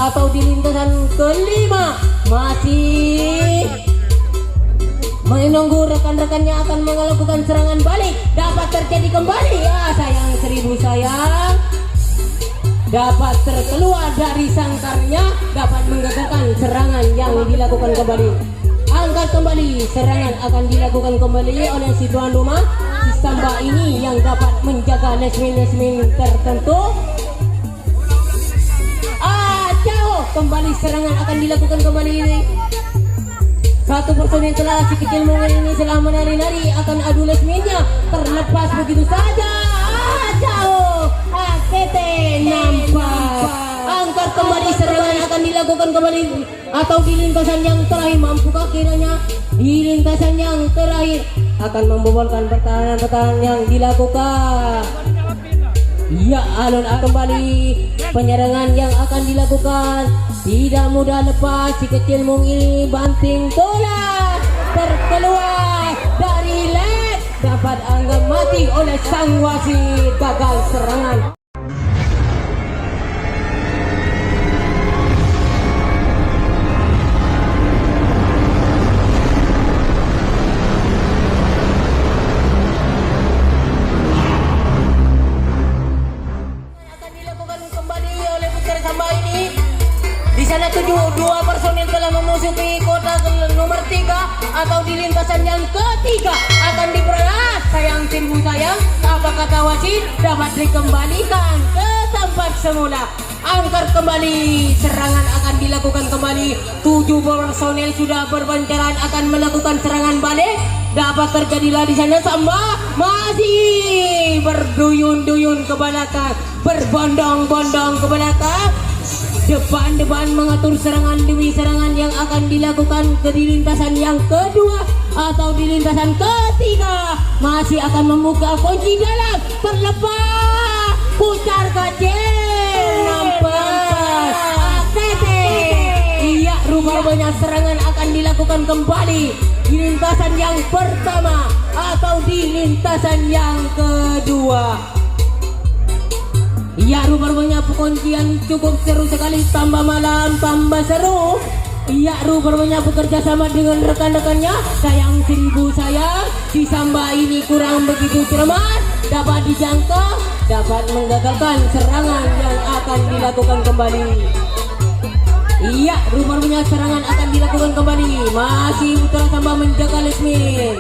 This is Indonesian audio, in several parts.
atau di lintasan kelima masih menunggu rekan-rekannya akan melakukan serangan balik. Dapat terjadi kembali, ya sayang, 1000 sayang, dapat terkeluar dari sangkarnya, dapat menggagalkan serangan yang dilakukan kembali. Angkat kembali, serangan akan dilakukan kembali oleh si tuan rumah. Si Samba ini yang dapat menjaga nesmin tertentu. Jauh, kembali serangan akan dilakukan kembali. Satu personil telah si kecil mungil ini setelah menari-nari akan adu lesminnya, terlepas begitu saja. Jauh, AKT nampak. Angkat kembali, serangan akan dilakukan kembali atau di lintasan yang terakhir. Mampukah kiranya di lintasan yang terakhir akan membobolkan pertahanan yang dilakukan? Ya, alun kembali penyerangan yang akan dilakukan. Tidak mudah lepas, si kecil mung ini banting bola terkeluar dari leg, dapat anggap mati oleh sang wasit. Gagal serangan. Dua personil telah memasuki kotak nomor 3 atau di lintasan yang ketiga akan diperas. Sayang, 1000 sayang, apa kata wasit? Dapat dikembalikan ke tempat semula. Angkat kembali, serangan akan dilakukan kembali. 7 personil sudah berpancaran akan melakukan serangan balik. Dapat terjadilah di sana. Samba masih berduyun-duyun ke belakang, berbondong-bondong ke belakang. Depan mengatur serangan demi serangan yang akan dilakukan di lintasan yang kedua atau di lintasan ketiga. Masih akan membuka kunci dalam, terlepas, putar kecil, nampak AKT. Iya, rupanya serangan akan dilakukan kembali di lintasan yang pertama atau di lintasan yang kedua. Ya, rupanya penguncian cukup seru sekali. Tambah malam, tambah seru. Ya, rupanya bekerja sama dengan rekan-rekannya. Sayang, 1000 sayang, si Samba ini kurang begitu cermat. Dapat dijangkau, dapat menggagalkan serangan yang akan dilakukan kembali. Iya, rupanya serangan akan dilakukan kembali. Masih Putra Samba menjaga Lesmin.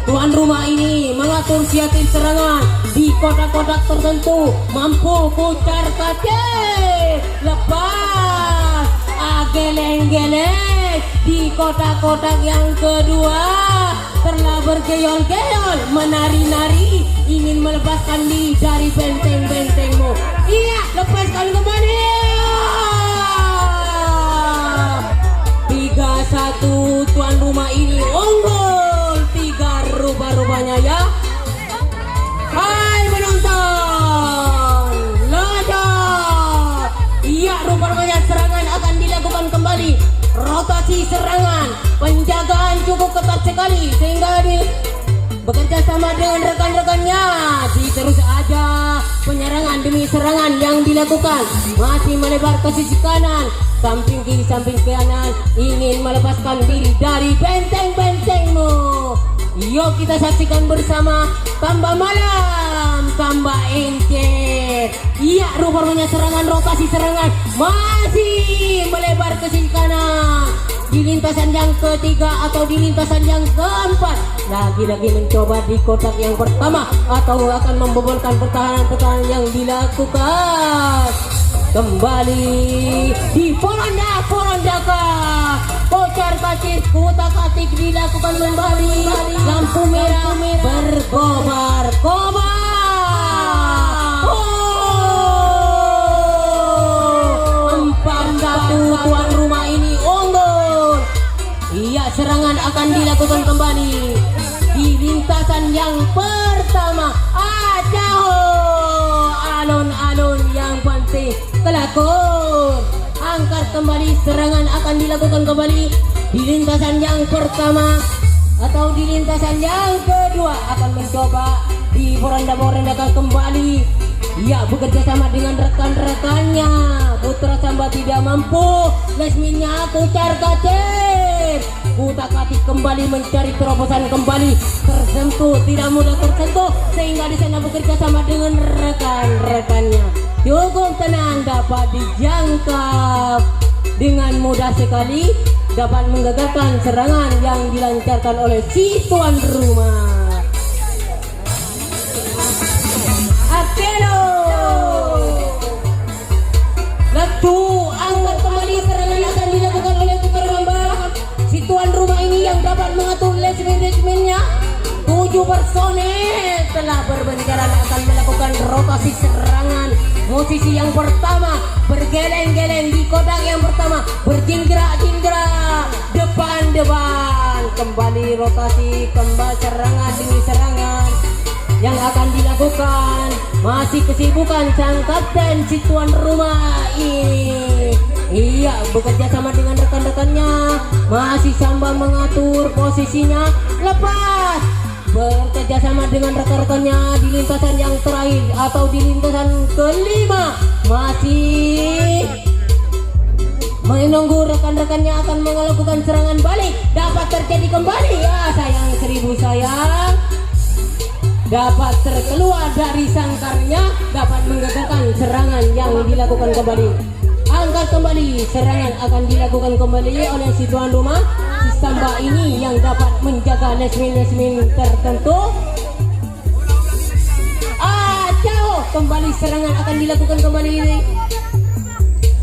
Tuan rumah ini mengatur siasat serangan di kotak-kotak tertentu, mampu putar kaki, lepas, geleng-geleng di kotak-kotak yang kedua, telah bergeyol-geyol, menari-nari, ingin melepaskan diri dari benteng-bentengmu. Iya, lepaskan kembali. 3-1, tuan rumah ini unggul. Rupanya ya. Hai penonton, lanjut. Iya, rupanya serangan akan dilakukan kembali. Rotasi serangan, penjagaan cukup ketat sekali sehingga bekerja sama dengan rekan-rekannya. Terus aja penyerangan demi serangan yang dilakukan. Masih melebar ke sisi kanan, samping kiri, samping kanan, ingin melepaskan diri dari benteng-bentengmu. Yuk kita saksikan bersama. Tambah malam, tambah encer. Iya, rupanya serangan, rotasi serangan masih melebar ke sisi kanan. Di lintasan yang ketiga atau di lintasan yang keempat, lagi-lagi mencoba di kotak yang pertama atau akan membobolkan pertahanan-pertahanan yang dilakukan. Kembali di poronda-kah, kocar kacir, kutak-atik dilakukan kembali. Lampu merah berkobar-kobar. Oh, 4-1, tuan rumah ini unggul. Iya, serangan akan dilakukan kembali di lintasan yang pertama. Alun-alun yang penting kelakon. Angkat kembali, serangan akan dilakukan kembali di lintasan yang pertama atau di lintasan yang kedua. Akan mencoba di poronda-porondakan kembali Ia bekerja sama dengan rekan-rekannya. Putra Samba tidak mampu, Lesminnya kucar kacir. Utak-atik kembali mencari terobosan kembali, tersentuh, tidak mudah tersentuh, sehingga di sana bekerja sama dengan rekan-rekannya. Cukup tenang, dapat dijangkap dengan mudah sekali, dapat menggagalkan serangan yang dilancarkan oleh si tuan rumah. Akelo Letu angkat kembali, serangan akan dilakukan oleh Putra Samba. Si tuan rumah ini yang dapat mengatur lesmin-lesminnya. 7 personel telah berbencaran akan melakukan rotasi serangan. Posisi yang pertama bergeleng-geleng di kotak yang pertama, berjingkrak-jingkrak depan-depan. Kembali rotasi, kembali serangan demi serangan yang akan dilakukan. Masih kesibukan sang kapten si tuan rumah ini. Iya, bekerja sama dengan rekan-rekannya. Masih Samba mengatur posisinya. Lepas, bekerja sama dengan rekan-rekannya di lintasan yang terakhir atau di lintasan kelima. Masih menunggu rekan-rekannya akan melakukan serangan balik. Dapat terjadi kembali. Ya sayang, 1000 sayang. Dapat terkeluar dari sangkarnya, dapat menggagalkan serangan yang dilakukan kembali. Angkat kembali, serangan akan dilakukan kembali oleh si tuan rumah. Si Samba ini yang dapat menjaga lesmin-lesmin tertentu. Jauh, kembali serangan akan dilakukan kembali.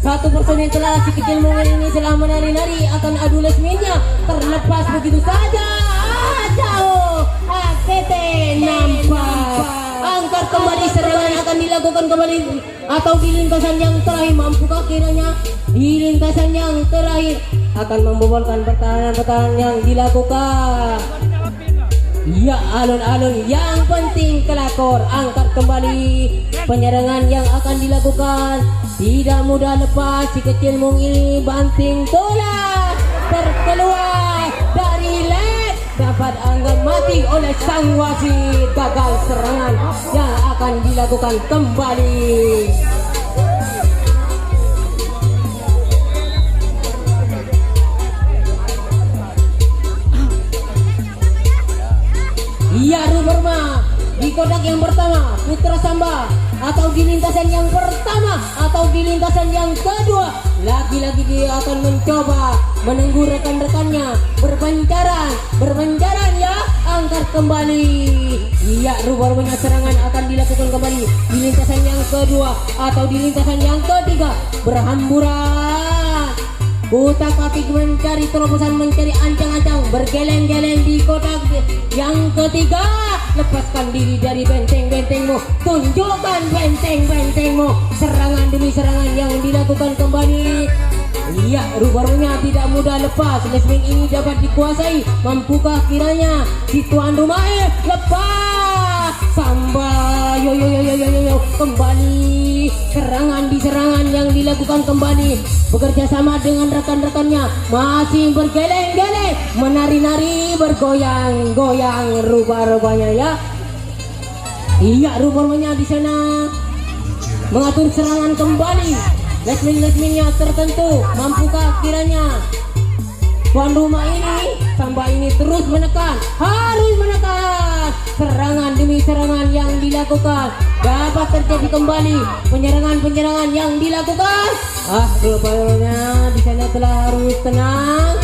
Satu personil telah si kecil mungil ini telah menari-nari akan adu lesminnya, terlepas begitu saja. Jauh, Tete nampak. Angkat kembali, serangan akan dilakukan kembali atau di lintasan yang terakhir. Mampukah kiranya di lintasan yang terakhir akan membobolkan pertahanan-pertahanan yang dilakukan? Ya, alun-alun yang penting kelakor. Angkat kembali penyerangan yang akan dilakukan. Tidak mudah lepas, si kecil mung ini banting tulang terkeluar dari leg, dapat anggap mati oleh sang wasit. Gagal serangan yang akan dilakukan kembali. Iya, Ruberma di kotak yang pertama Putra Samba, atau di lintasan yang pertama atau di lintasan yang kedua. Lagi-lagi dia akan mencoba menunggu rekan-rekannya berbencaran ya. Angkat kembali. Iya, Ruberma serangan akan dilakukan kembali di lintasan yang kedua atau di lintasan yang ketiga. Berhamburan, utak-atik mencari terobosan, mencari ancang-ancang, bergeleng-geleng di kotak yang ketiga. Lepaskan diri dari benteng-bentengmu, tunjukkan benteng-bentengmu. Serangan demi serangan yang dilakukan kembali. Iya, rupanya tidak mudah lepas. Lesming ini dapat dikuasai. Mampukah kiranya si tuan rumah lepas? Samba yo kembali. Serangan di serangan yang dilakukan kembali. Bekerja sama dengan rekan-rekannya, masih bergeleng-geleng, menari-nari, bergoyang-goyang rupa-rupanya ya. Iya, rupanya di sana mengatur serangan kembali. Lesmin-lesminnya tertentu. Mampukah kiranya tuan rumah ini, Samba ini terus menekan, harus menekan. Serangan demi serangan yang dilakukan, dapat terjadi kembali penyerangan-penyerangan yang dilakukan. Rupanya di sana telah harus tenang.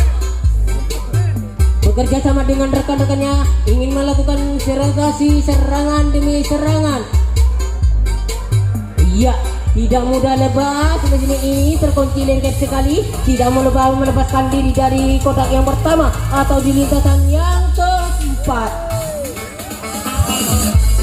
Bekerja sama dengan rekan-rekannya, ingin melakukan rotasi serangan demi serangan. Iya, tidak mudah lepas. Lesmin ini terkunci lengket sekali, tidak mau melepaskan diri dari kotak yang pertama atau di lintasan yang keempat.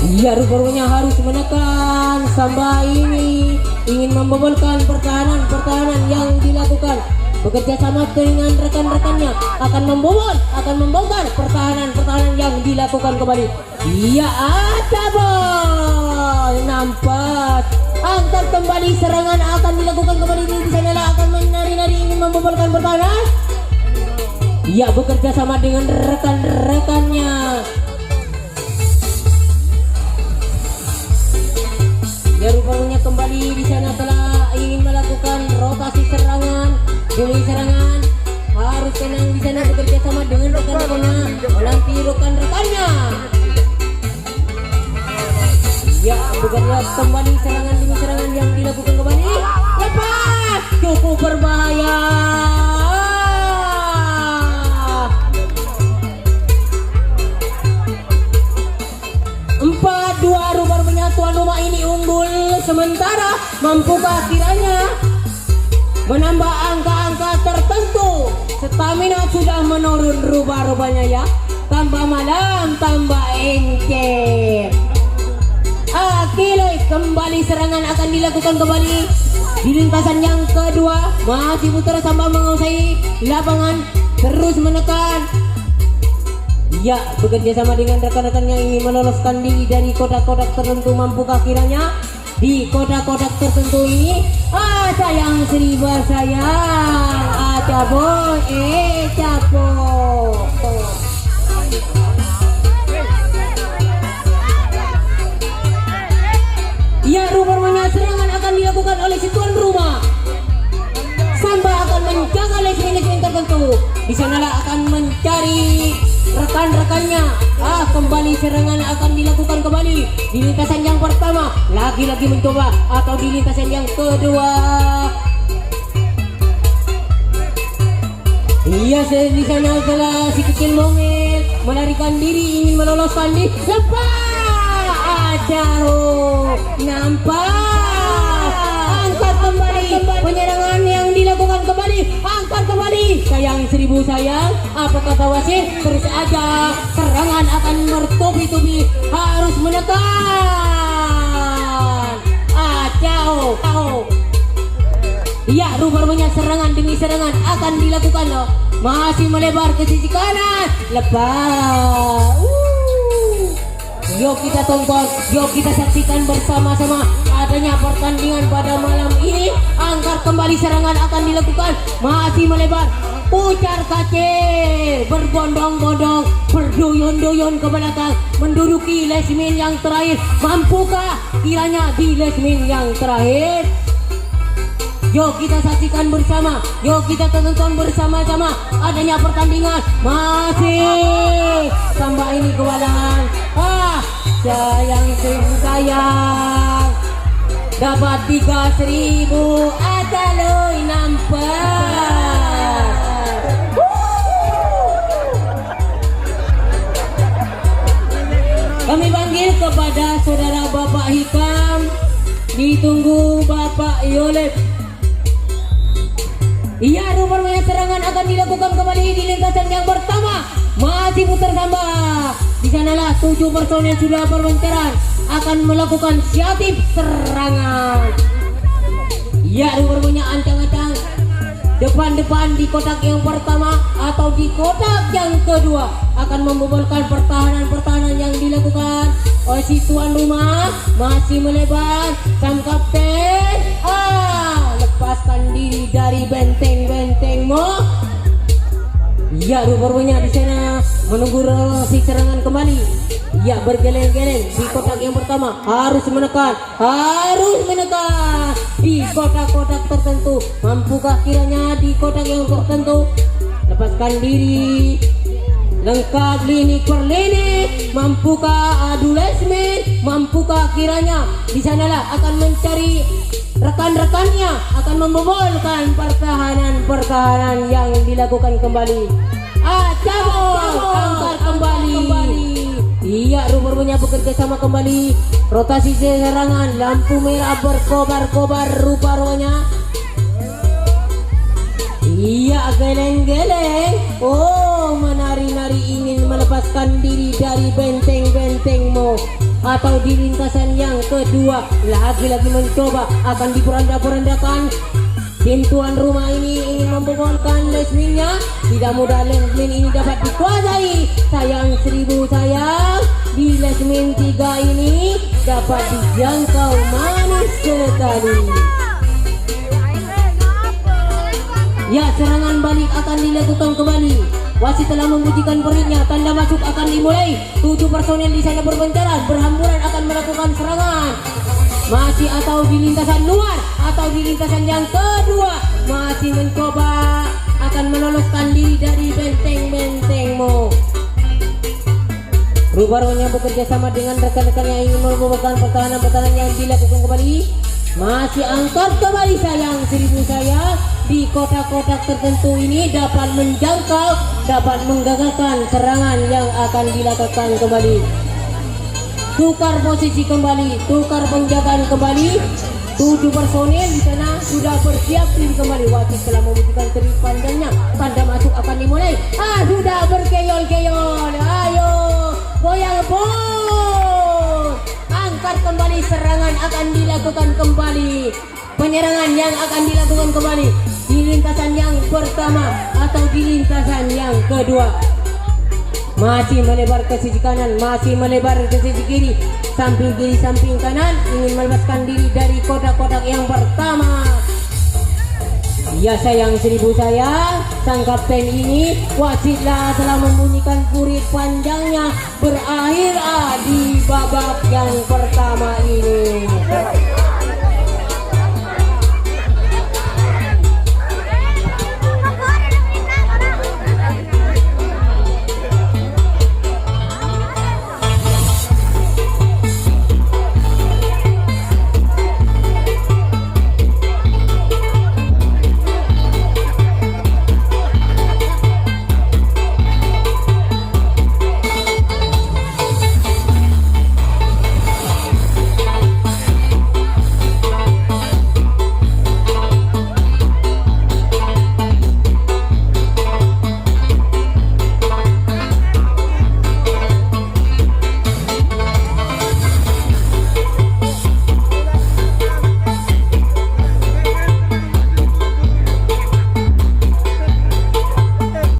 Iya, rupanya harus menekan. Samba ini ingin membobolkan pertahanan yang dilakukan. Bekerja sama dengan rekan-rekannya akan membongkar pertahanan yang dilakukan kembali. Iya, ada bol, nampak. Angkat kembali, serangan akan dilakukan kembali. Di sana akan menari-nari ingin membobolkan pertahanan. Iya, bekerja sama dengan rekan-rekannya. Ya rupanya kembali di sana telah ingin melakukan rotasi serangan demi serangan. Harus tenang di sana bekerja sama dengan rekan-rekannya, menanti rekan-rekannya. Ya, bekerja kembali serangan demi serangan yang dilakukan kembali. Lepas, cukup berbahaya. 4-2 rupanya tuan rumah ini unggul. Sementara mampukah kiranya menambah angka-angka tertentu? Stamina sudah menurun rupanya ya. Tambah malam, tambah encer. Akilai kembali serangan akan dilakukan kembali di lintasan yang kedua. Masih putar sampai menguasai lapangan, terus menekan. Ya, bekerja sama dengan rekan-rekan yang ingin meloloskan diri dari kotak-kotak tertentu. Mampukah kiranya di kotak-kotak tertentu ini? Sayang seribu sayang. Capo, capo. Ya, rupanya serangan akan dilakukan oleh si tuan rumah. Samba akan menjaga lesmin-lesmin tertentu. Di sanalah akan mencari rekan-rekannya. Kembali serangan akan dilakukan kembali di lintasan yang pertama. Lagi-lagi mencoba atau di lintasan yang kedua. Iya, di sana telah si kecil mongel melarikan diri, ingin meloloskan diri. Lepas, jauh, nampak. Angkat kembali penyerangan yang dilakukan kembali. Angkat kembali. Sayang seribu sayang. Apa kata wasit? Terus aja. Serangan akan bertubi-tubi. Harus menekan. Jauh. Ya, rupanya serangan demi serangan akan dilakukan loh. Masih melebar ke sisi kanan. Lepas. Yuk kita tonton, yuk kita saksikan bersama-sama adanya pertandingan pada malam ini. Angkat kembali serangan akan dilakukan. Masih melebar. Pucar kacir, berbondong-bondong, berduyun-duyun ke belakang, menduduki lesmin yang terakhir. Mampukah kiranya di lesmin yang terakhir? Yuk kita saksikan bersama, yuk kita tonton bersama-sama adanya pertandingan. Masih tambah ini kewalahan. Sayang seribu sayang. Dapat 3.000 adaloi nampak. Kami panggil kepada saudara Bapak Hikam. Ditunggu Bapak Yolep. Iya, rupanya serangan akan dilakukan kembali di lintasan yang pertama. Masih putar tambah. Di sanalah 7 personel sudah berbenteran akan melakukan siatif serangan. Ya, rupanya ancang-ancang depan-depan di kotak yang pertama atau di kotak yang kedua akan membobolkan pertahanan-pertahanan yang dilakukan oleh si tuan rumah. Masih melebar sang kapten. Lepaskan diri dari benteng-bentengmu. Ya, rupanya di sana menunggu si serangan kembali. Ya, bergeleng-geleng di kotak yang pertama. Harus menekan di kotak-kotak tertentu. Mampukah kiranya di kotak yang tertentu? Lepaskan diri. Lengkap linik per linik. Mampukah adu lesmin? Mampukah kiranya? Di sanalah akan mencari rekan-rekannya, akan membobolkan pertahanan yang dilakukan kembali. Angkat kembali. Iya, rupanya bekerja sama kembali. Rotasi serangan, lampu merah berkobar-kobar rupanya. Iya, geleng-geleng. Menari-nari ingin melepaskan diri dari benteng-bentengmu. Atau di lintasan yang kedua lagi-lagi mencoba akan diperanda-perandakan. Tim tuan rumah ini ingin membobolkan lesminnya. Tidak mudah lesmin ini dapat dikuasai. Sayang seribu sayang. Di lesmin 3 ini dapat dijangkau manis sekali. Ya, serangan balik akan dilakukan kembali. Wasit telah membunyikan peringnya, tanda masuk akan dimulai. 7 personel di sana berbenteran, berhamburan akan melakukan serangan. masih atau di lintasan luar atau di lintasan yang kedua, masih mencoba akan meloloskan diri dari benteng-bentengmu. Rubah-rubahnya bekerja sama dengan rekan-rekan yang ingin membubarkan pertahanan-pertahanan yang dilakukan kembali. Masih angkat kembali sayang, seribu saya di kotak-kotak tertentu ini dapat menjangkau, dapat menggagalkan serangan yang akan dilakukan kembali. Tukar posisi kembali, tukar penjagaan kembali. 7 personel di sana sudah bersiap diri kembali. Wasit telah membuktikan terik panjangnya, tanda masuk akan dimulai. Sudah berkeyol-keyol, ayo goyang bos. Angkat kembali, serangan akan dilakukan kembali. Penyerangan yang akan dilakukan kembali di lintasan yang pertama atau di lintasan yang kedua. Masih melebar ke sisi kanan, masih melebar ke sisi kiri, samping kiri, samping kanan, ingin melepaskan diri dari kotak-kotak yang pertama. Ya sayang, seribu saya, sang kapten ini wasitlah telah membunyikan purit panjangnya, berakhir di babak yang pertama ini.